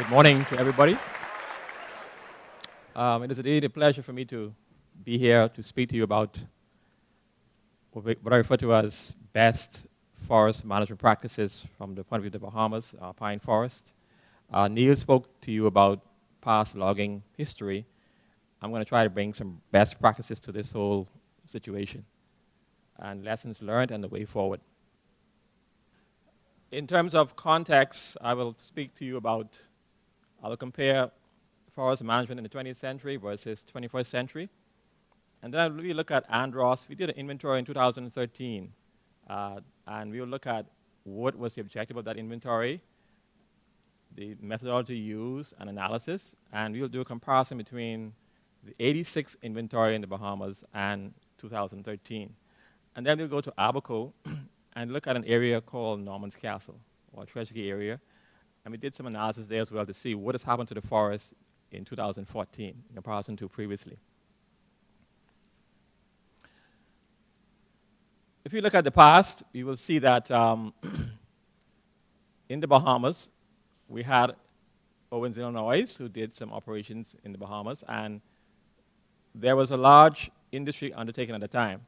Good morning to everybody. It is indeed a pleasure for me to be here to speak to you about what I refer to as best forest management practices from the point of view of the Bahamas, pine forest. Neil spoke to you about past logging history. I'm going to try to bring some best practices to this whole situation and lessons learned and the way forward. In terms of context, I will speak to you about, I will compare forest management in the 20th century versus 21st century. And then I'll really look at Andros. We did an inventory in 2013. And we'll look at what was the objective of that inventory, the methodology used, and analysis. And we'll do a comparison between the 86 inventory in the Bahamas and 2013. And then we'll go to Abaco and look at an area called Norman's Castle, or Treasure Cay area. And we did some analysis there as well to see what has happened to the forest in 2014 in comparison to previously. If you look at the past, you will see that in the Bahamas, we had Owens, Illinois, who did some operations in the Bahamas, and there was a large industry undertaken at the time.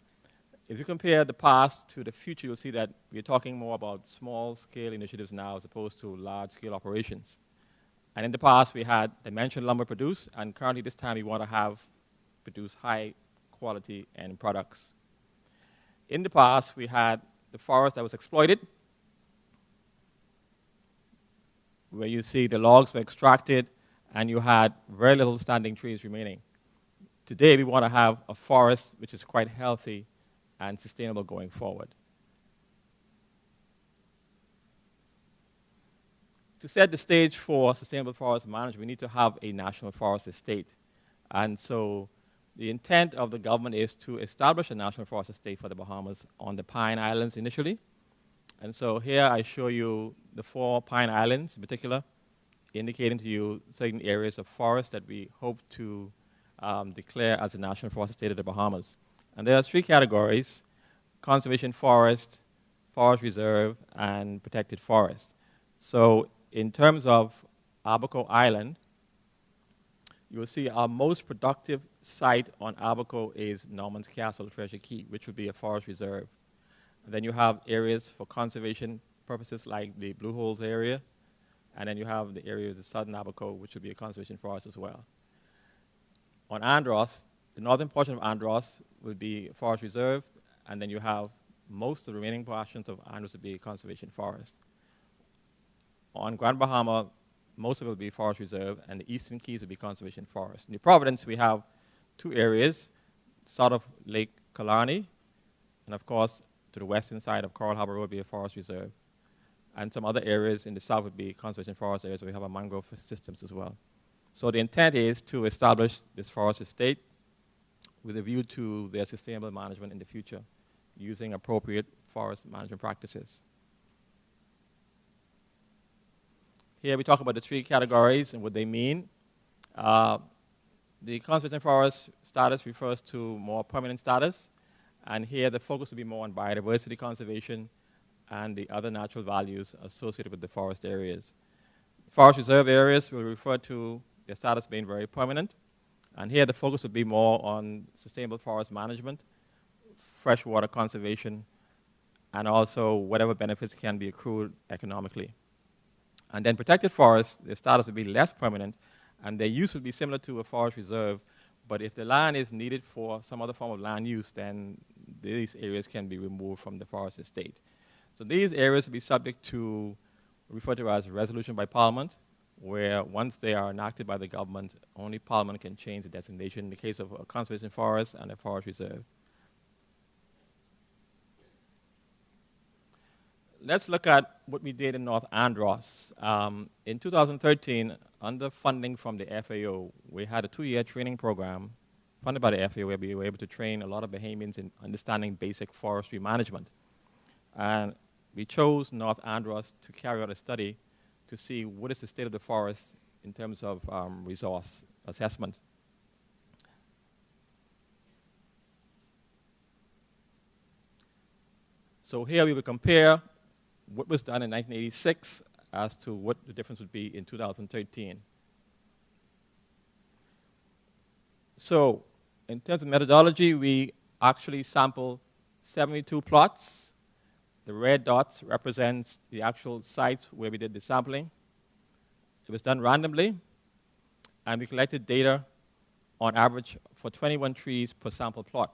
If you compare the past to the future, you'll see that we're talking more about small-scale initiatives now as opposed to large-scale operations. And in the past, we had dimensional lumber produced, and currently this time we want to produce high-quality end products. In the past, we had the forest that was exploited, where you see the logs were extracted, and you had very little standing trees remaining. Today, we want to have a forest which is quite healthy and sustainable going forward. To set the stage for sustainable forest management, we need to have a national forest estate. And so the intent of the government is to establish a national forest estate for the Bahamas on the Pine Islands initially. And so here I show you the 4 Pine Islands in particular, indicating to you certain areas of forest that we hope to declare as a national forest estate of the Bahamas. And there are 3 categories: conservation forest, forest reserve, and protected forest. So in terms of Abaco Island, you will see our most productive site on Abaco is Norman's Castle, Treasure Cay, which would be a forest reserve. And then you have areas for conservation purposes like the Blue Holes area, and then you have the area of the southern Abaco, which would be a conservation forest as well. On Andros, the northern portion of Andros will be a forest reserve, and then you have most of the remaining portions of Andros would be a conservation forest. On Grand Bahama, most of it will be forest reserve, and the eastern keys will be conservation forest. In New Providence, we have 2 areas, south of Lake Killarney, and of course, to the western side of Coral Harbor Road will be a forest reserve. And some other areas in the south would be conservation forest areas where we have a mangrove systems as well. So the intent is to establish this forest estate with a view to their sustainable management in the future using appropriate forest management practices. Here we talk about the 3 categories and what they mean. The conservation forest status refers to more permanent status, and here the focus will be more on biodiversity conservation and the other natural values associated with the forest areas. Forest reserve areas will refer to their status being very permanent, and here the focus will be more on sustainable forest management, freshwater conservation, and also whatever benefits can be accrued economically. And then protected forests, their status will be less permanent, and their use will be similar to a forest reserve, but if the land is needed for some other form of land use, then these areas can be removed from the forest estate. So these areas will be subject to, referred to as resolution by Parliament, where once they are enacted by the government, only Parliament can change the designation in the case of a conservation forest and a forest reserve. Let's look at what we did in North Andros. In 2013, under funding from the FAO, we had a 2-year training program funded by the FAO where we were able to train a lot of Bahamians in understanding basic forestry management. And we chose North Andros to carry out a study to see what is the state of the forest in terms of resource assessment. So here we will compare what was done in 1986 as to what the difference would be in 2013. So in terms of methodology, we actually sampled 72 plots. The red dots represents the actual sites where we did the sampling. It was done randomly, and we collected data on average for 21 trees per sample plot.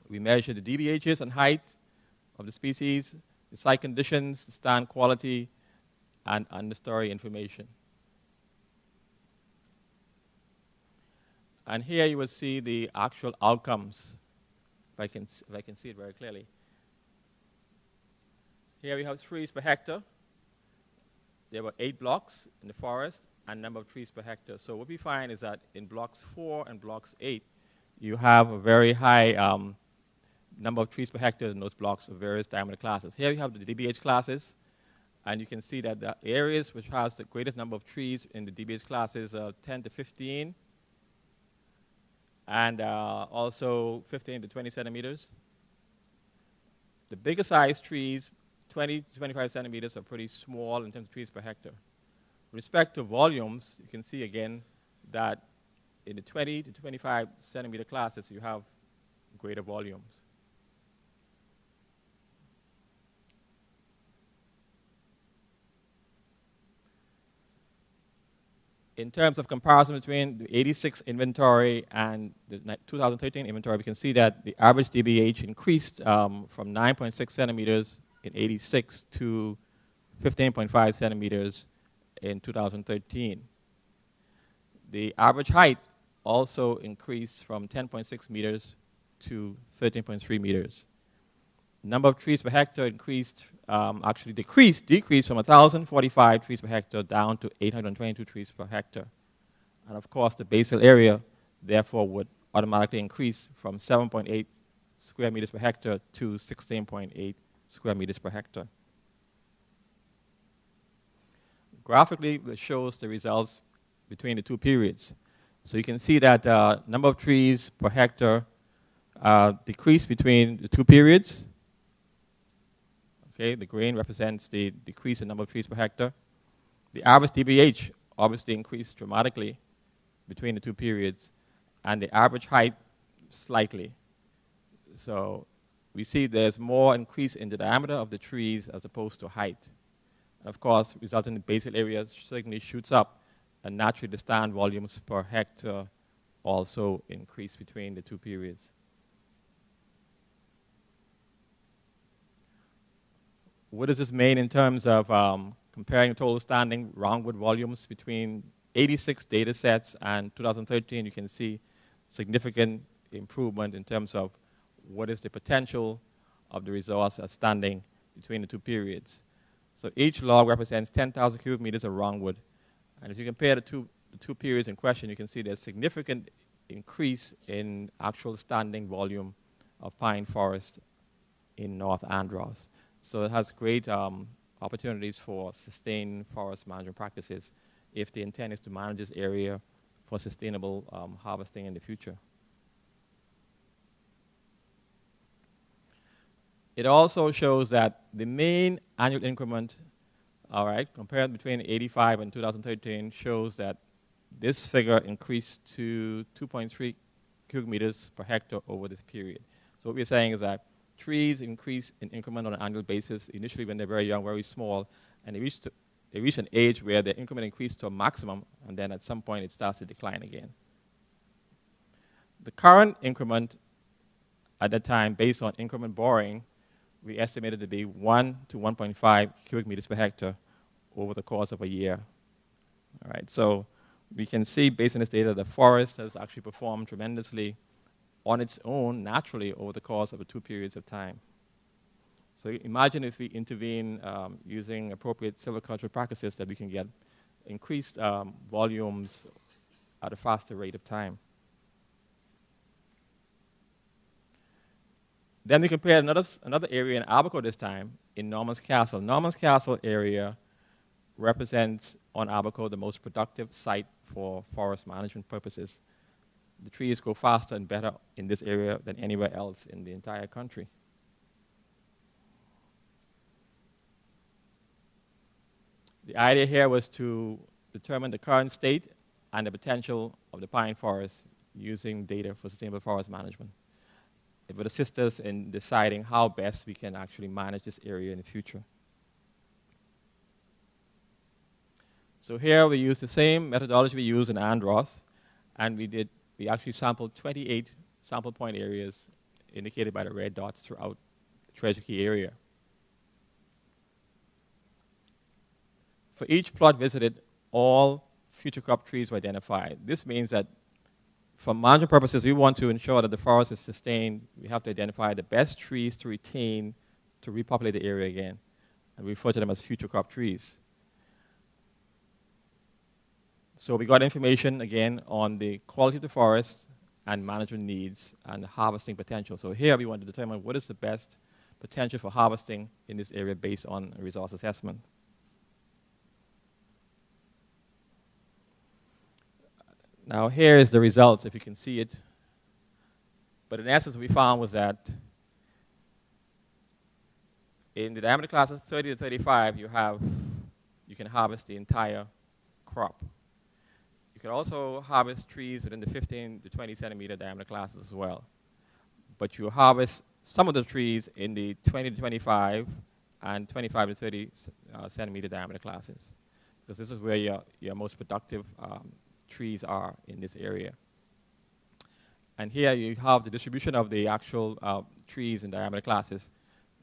We measured the DBHs and height of the species, the site conditions, the stand quality, and understory information. And here you will see the actual outcomes, if I can see it very clearly. Here we have trees per hectare. There were 8 blocks in the forest and number of trees per hectare. So what we find is that in blocks 4 and blocks 8, you have a very high number of trees per hectare in those blocks of various diameter classes. Here you have the DBH classes, and you can see that the areas which has the greatest number of trees in the DBH classes are 10 to 15, and also 15 to 20 centimeters. The bigger size trees, 20 to 25 centimeters, are pretty small in terms of trees per hectare. With respect to volumes, you can see again that in the 20 to 25 centimeter classes, you have greater volumes. In terms of comparison between the 86 inventory and the 2013 inventory, we can see that the average DBH increased from 9.6 centimeters in 86 to 15.5 centimeters in 2013. The average height also increased from 10.6 meters to 13.3 meters. Number of trees per hectare decreased from 1,045 trees per hectare down to 822 trees per hectare. And of course, the basal area, therefore, would automatically increase from 7.8 square meters per hectare to 16.8 square meters per hectare. Graphically, it shows the results between the two periods. So you can see that number of trees per hectare decreased between the two periods. Okay, the green represents the decrease in number of trees per hectare. The average DBH obviously increased dramatically between the two periods, and the average height slightly. So we see there's more increase in the diameter of the trees as opposed to height. And of course, resulting in the basal area certainly shoots up, and naturally the stand volumes per hectare also increase between the two periods. What does this mean in terms of comparing total standing roundwood volumes between 86 data sets and 2013? You can see significant improvement in terms of what is the potential of the resource as standing between the two periods. So each log represents 10,000 cubic meters of roundwood. And if you compare the two periods in question, you can see there's significant increase in actual standing volume of pine forest in North Andros. So it has great opportunities for sustained forest management practices if the intent is to manage this area for sustainable harvesting in the future. It also shows that the main annual increment, all right, compared between 85 and 2013, shows that this figure increased to 2.3 cubic meters per hectare over this period. So what we're saying is that trees increase in increment on an annual basis, initially when they're very young, very small, and they reach an age where the increment increases to a maximum, and then at some point it starts to decline again. The current increment at that time, based on increment boring, we estimated to be 1 to 1.5 cubic meters per hectare over the course of a year. All right, so we can see, based on this data, the forest has actually performed tremendously on its own, naturally, over the course of the two periods of time. So imagine if we intervene using appropriate silvicultural practices, that we can get increased volumes at a faster rate of time. Then we compared another area in Abaco this time, in Norman's Castle. Norman's Castle area represents, on Abaco, the most productive site for forest management purposes. The trees grow faster and better in this area than anywhere else in the entire country. The idea here was to determine the current state and the potential of the pine forest using data for sustainable forest management. It would assist us in deciding how best we can actually manage this area in the future. So here we use the same methodology we use in Andros, and we actually sampled 28 sample point areas indicated by the red dots throughout the Treasure Cay area. For each plot visited, all future crop trees were identified. This means that for management purposes, we want to ensure that the forest is sustained. We have to identify the best trees to retain to repopulate the area again, and we refer to them as future crop trees. So we got information, again, on the quality of the forest and management needs and the harvesting potential. So here we want to determine what is the best potential for harvesting in this area based on a resource assessment. Now here is the results, if you can see it. But in essence, what we found was that in the diameter classes 30 to 35, you can harvest the entire crop. You can also harvest trees within the 15 to 20 centimeter diameter classes as well. But you harvest some of the trees in the 20 to 25 and 25 to 30 centimeter diameter classes, because this is where your most productive trees are in this area. And here you have the distribution of the actual trees in diameter classes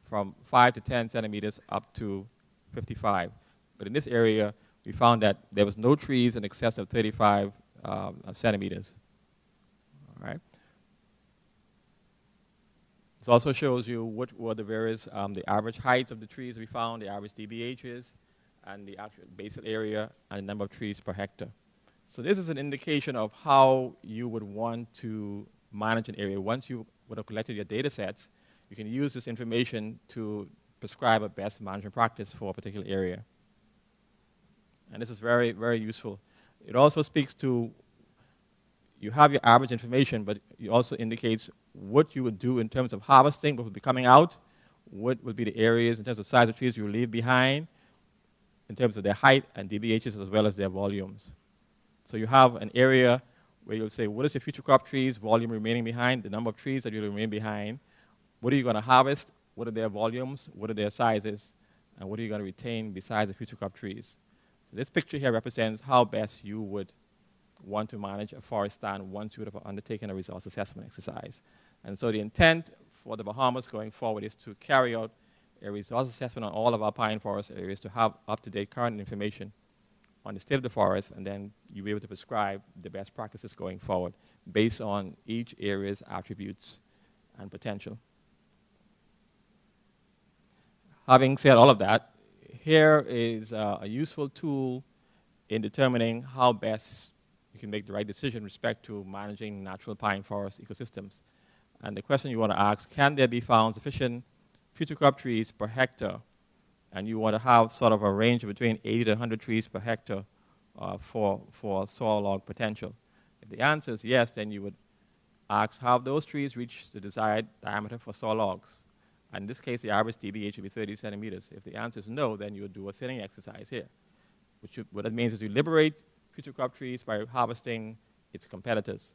from 5 to 10 centimeters up to 55. But in this area, we found that there was no trees in excess of 35 centimeters. All right. This also shows you what were the various, the average heights of the trees we found, the average DBHs, and the actual basal area, and the number of trees per hectare. So this is an indication of how you would want to manage an area. Once you would have collected your data sets, you can use this information to prescribe a best management practice for a particular area. And this is very, very useful. It also speaks to, you have your average information, but it also indicates what you would do in terms of harvesting, what would be coming out, what would be the areas in terms of size of trees you will leave behind, in terms of their height and DBHs as well as their volumes. So you have an area where you'll say, what is your future crop trees, volume remaining behind, the number of trees that you'll remain behind, what are you going to harvest, what are their volumes, what are their sizes, and what are you going to retain besides the future crop trees. So this picture here represents how best you would want to manage a forest stand once you would have undertaken a resource assessment exercise. And so the intent for the Bahamas going forward is to carry out a resource assessment on all of our pine forest areas to have up-to-date current information on the state of the forest, and then you'll be able to prescribe the best practices going forward based on each area's attributes and potential. Having said all of that, here is a useful tool in determining how best you can make the right decision with respect to managing natural pine forest ecosystems. And the question you want to ask, can there be found sufficient future crop trees per hectare? And you want to have sort of a range of between 80 to 100 trees per hectare for soil log potential. If the answer is yes, then you would ask, have those trees reached the desired diameter for soil logs? And in this case, the average DBH would be 30 centimeters. If the answer is no, then you would do a thinning exercise here. What that means is you liberate future crop trees by harvesting its competitors.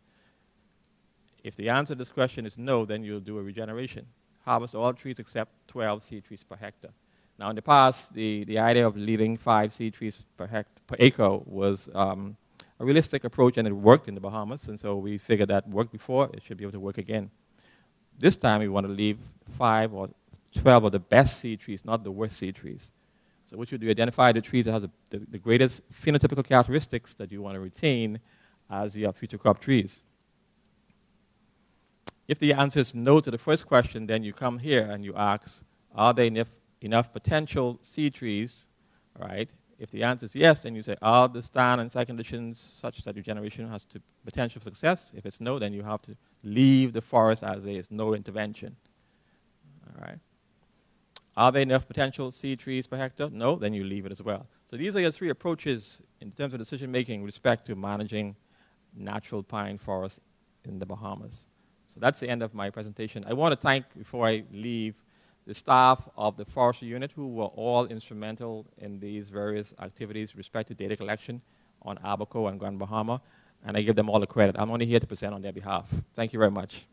If the answer to this question is no, then you'll do a regeneration. Harvest all trees except 12 seed trees per hectare. Now, in the past, the idea of leaving 5 seed trees per acre was a realistic approach, and it worked in the Bahamas, and so we figured that worked before, it should be able to work again. This time, we want to leave 5 or 12 of the best seed trees, not the worst seed trees. So what you do, identify the trees that have the greatest phenotypical characteristics that you want to retain as your future crop trees. If the answer is no to the first question, then you come here and you ask, are there enough potential seed trees, right? If the answer is yes, then you say, are the stand and site conditions such that regeneration has the potential for success? If it's no, then you have to leave the forest as there is no intervention, all right? Are there enough potential seed trees per hectare? No, then you leave it as well. So these are your 3 approaches in terms of decision making with respect to managing natural pine forests in the Bahamas. So that's the end of my presentation. I want to thank, before I leave, the staff of the forestry unit who were all instrumental in these various activities with respect to data collection on Abaco and Grand Bahama, and I give them all the credit. I'm only here to present on their behalf. Thank you very much.